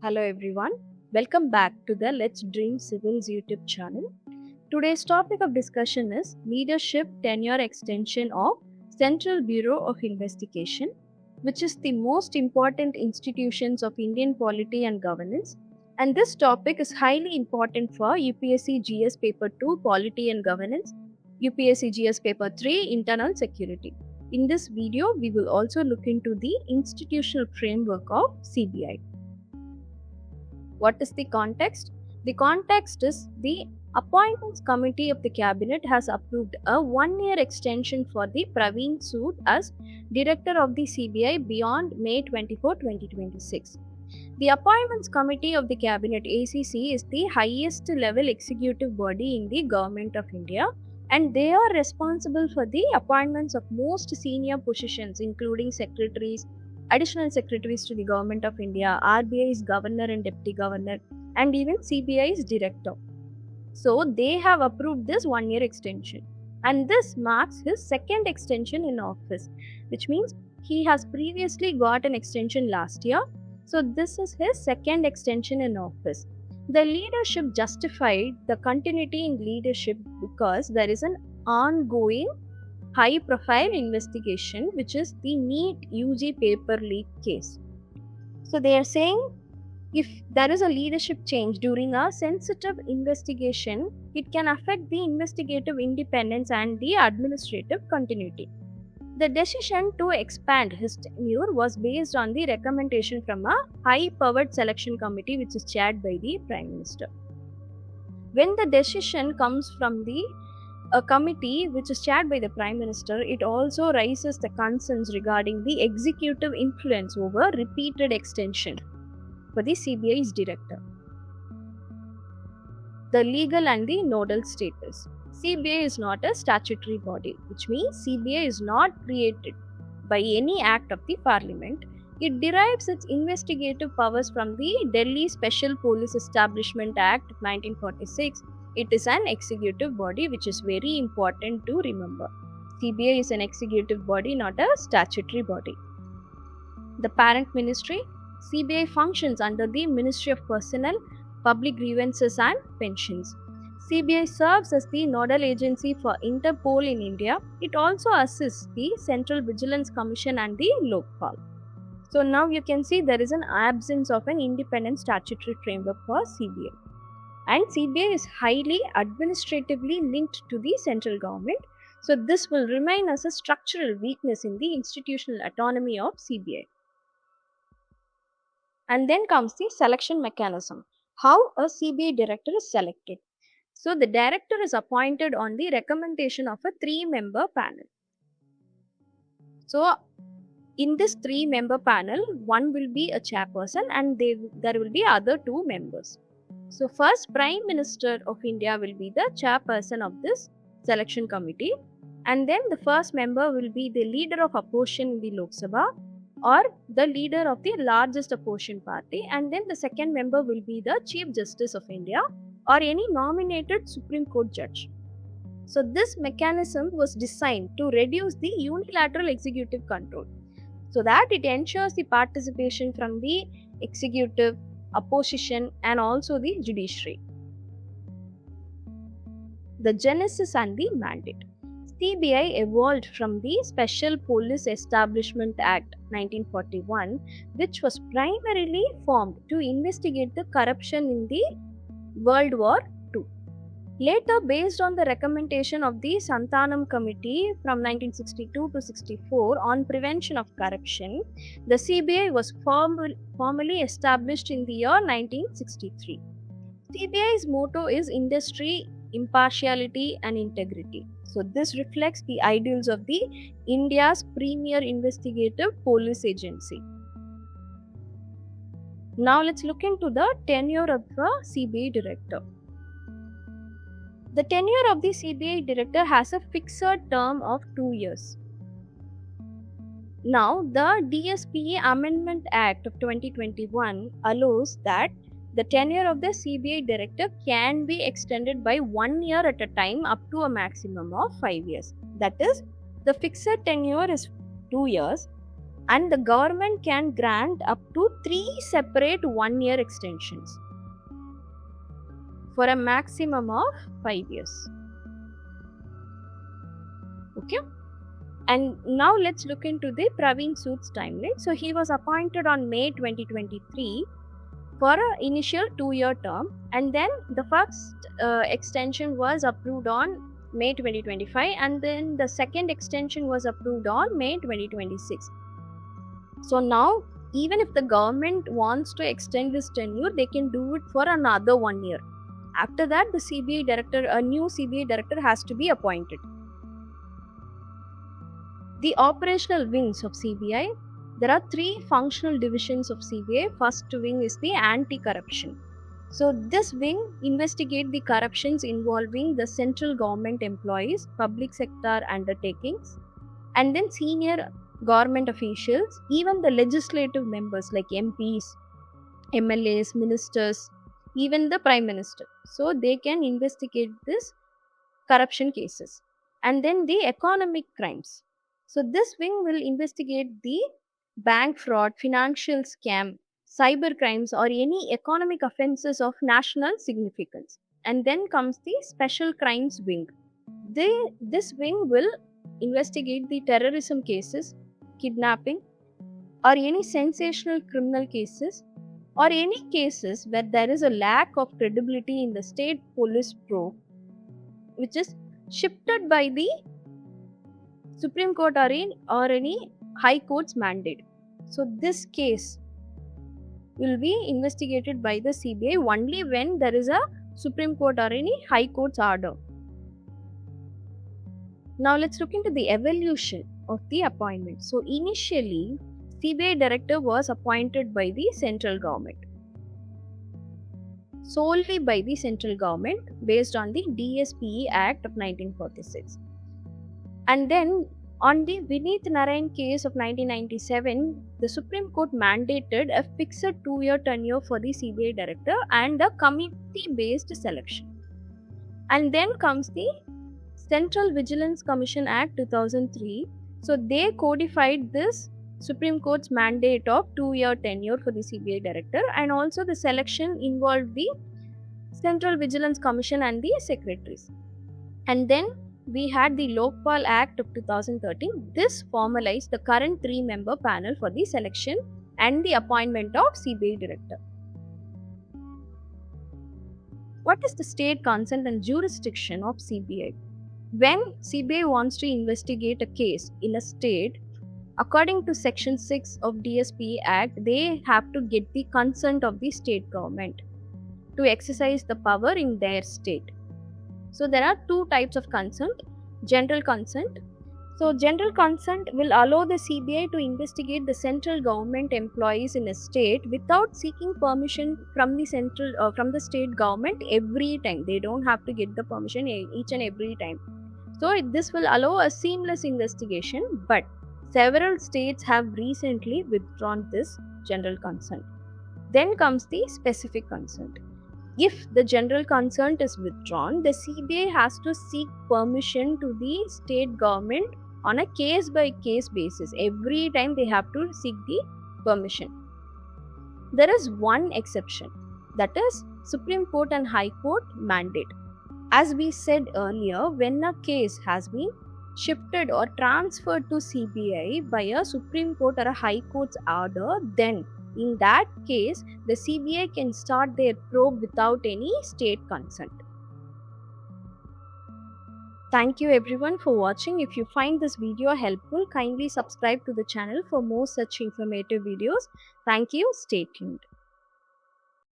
Hello everyone, welcome back to the Let's Dream Civils YouTube channel. Today's topic of discussion is Leadership Tenure Extension of Central Bureau of Investigation, which is the most important institutions of Indian polity and governance. And this topic is highly important for UPSC GS Paper 2 Polity and Governance, UPSC GS Paper 3 Internal Security. In this video, we will also look into the institutional framework of CBI. What is the context? The context is the Appointments Committee of the Cabinet has approved a 1-year extension for the Praveen Sood as Director of the CBI beyond May 24, 2026. The Appointments Committee of the Cabinet ACC is the highest level executive body in the Government of India, and they are responsible for the appointments of most senior positions including secretaries, additional secretaries to the Government of India, RBI's Governor and Deputy Governor, and even CBI's Director. So they have approved this 1-year extension, and this marks his second extension in office, which means he has previously got an extension last year. So this is his second extension in office. The leadership justified the continuity in leadership because there is an ongoing high-profile investigation, which is the NEET UG paper leak case. So they are saying if there is a leadership change during a sensitive investigation, it can affect the investigative independence and the administrative continuity. The decision to expand his tenure was based on the recommendation from a high-powered selection committee, which is chaired by the Prime Minister. When the decision comes from a committee which is chaired by the Prime Minister, it also raises the concerns regarding the executive influence over repeated extension for the CBI's director. The legal and the nodal status. CBI is not a statutory body, which means CBI is not created by any act of the Parliament. It derives its investigative powers from the Delhi Special Police Establishment Act of 1946. It is an executive body, which is very important to remember. CBI is an executive body, not a statutory body. The parent ministry. CBI functions under the Ministry of Personnel, Public Grievances and Pensions. CBI serves as the nodal agency for Interpol in India. It also assists the Central Vigilance Commission and the Lokpal. So now you can see there is an absence of an independent statutory framework for CBI. And CBI is highly administratively linked to the central government. So this will remain as a structural weakness in the institutional autonomy of CBI. And then comes the selection mechanism. How a CBI director is selected. So the director is appointed on the recommendation of a 3-member panel. So in this 3-member panel, one will be a chairperson and there will be other 2 members. So first, Prime Minister of India will be the chairperson of this selection committee, and then the first member will be the leader of opposition in the Lok Sabha or the leader of the largest opposition party, and then the second member will be the Chief Justice of India or any nominated Supreme Court judge. So this mechanism was designed to reduce the unilateral executive control so that it ensures the participation from the executive, opposition and also the judiciary. The genesis and the mandate. CBI evolved from the Special Police Establishment Act 1941, which was primarily formed to investigate the corruption in the World War II. Later, based on the recommendation of the Santhanam Committee from 1962 to 64 on prevention of corruption, the CBI was formally established in the year 1963. CBI's motto is industry, impartiality and integrity. So this reflects the ideals of the India's premier investigative police agency. Now let's look into the tenure of the CBI director. The tenure of the CBI director has a fixed term of 2 years. Now, the DSPE Amendment Act of 2021 allows that the tenure of the CBI director can be extended by 1 year at a time up to a maximum of 5 years. That is, the fixed tenure is 2 years, and the government can grant up to 3 separate 1-year extensions for a maximum of 5 years. Okay. And now let's look into the Praveen Sood's timeline. So he was appointed on May 2023 for an initial 2-year term, and then the first extension was approved on May 2025, and then the second extension was approved on May 2026. So now, even if the government wants to extend this tenure, they can do it for another 1 year. After that, the CBI director, a new CBI director has to be appointed. The operational wings of CBI. There are 3 functional divisions of CBI. First wing is the anti-corruption. So this wing investigates the corruptions involving the central government employees, public sector undertakings, and then senior government officials, even the legislative members like MPs, MLAs, ministers, even the Prime Minister. So they can investigate this corruption cases. And then the economic crimes. So this wing will investigate the bank fraud, financial scam, cyber crimes, or any economic offences of national significance. And then comes the special crimes wing. This wing will investigate the terrorism cases, kidnapping, or any sensational criminal cases, or any cases where there is a lack of credibility in the state police probe, which is shifted by the Supreme Court or any High Court's mandate. So this case will be investigated by the CBI only when there is a Supreme Court or any High Court's order. Now let's look into the evolution of the appointment. So initially, CBI Director was appointed by the central government, solely by the central government based on the DSPE Act of 1946. And then on the Vineet Narain case of 1997, the Supreme Court mandated a fixed 2-year tenure for the CBI Director and a committee-based selection. And then comes the Central Vigilance Commission Act 2003. So they codified this Supreme Court's mandate of 2-year tenure for the CBI Director, and also the selection involved the Central Vigilance Commission and the secretaries. And then we had the Lokpal Act of 2013. This formalized the current 3-member panel for the selection and the appointment of CBI Director. What is the state consent and jurisdiction of CBI? When CBI wants to investigate a case in a state, according to Section 6 of DSPE Act, they have to get the consent of the state government to exercise the power in their state. So there are 2 types of consent. General consent. So general consent will allow the CBI to investigate the central government employees in a state without seeking permission from the state government every time. They don't have to get the permission each and every time. So this will allow a seamless investigation, but several states have recently withdrawn this general consent. Then comes the specific consent. If the general consent is withdrawn, the CBI has to seek permission to the state government on a case-by-case basis. Every time they have to seek the permission. There is one exception, that is Supreme Court and High Court mandate. As we said earlier, when a case has been shifted or transferred to CBI by a Supreme Court or a High Court's order, then in that case, the CBI can start their probe without any state consent. Thank you everyone for watching. If you find this video helpful, kindly subscribe to the channel for more such informative videos. Thank you. Stay tuned.